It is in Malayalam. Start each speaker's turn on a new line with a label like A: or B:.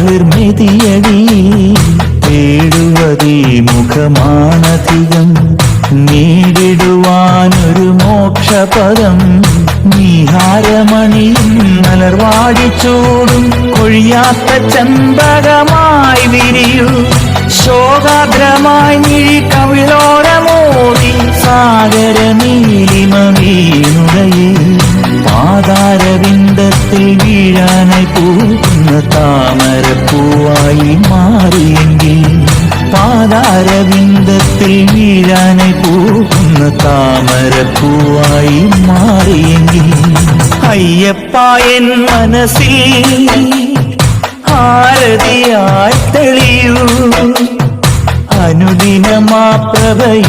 A: തളിർമെതിയടി തേടുവതീ മുഖമാണധികം നേടിടുവാനൊരു മോക്ഷപദം നീഹാരമണിയും മലർവാടിച്ചൂടും കൊഴിയാത്ത ചമ്പകമായി വിരിയൂ ശോകാദ്രമായി മിഴി കവിളോരമോടി സാഗര നീലിമ വീണുടയേ പാതാരവിന്ദത്തിൽ വീഴാനായി പൂക്കുന്ന താമരപ്പൂവായി മാറിയെങ്കിൽ പാതാരവിന്ദത്തിൽ വീഴാനായി പൂക്കുന്ന താമരപ്പൂവായി മാറിയെങ്കിൽ അയ്യപ്പ എൻ മനസ്സിൽ ആരതിയായി തെളിയൂ അനുദിനമാ പ്രഭ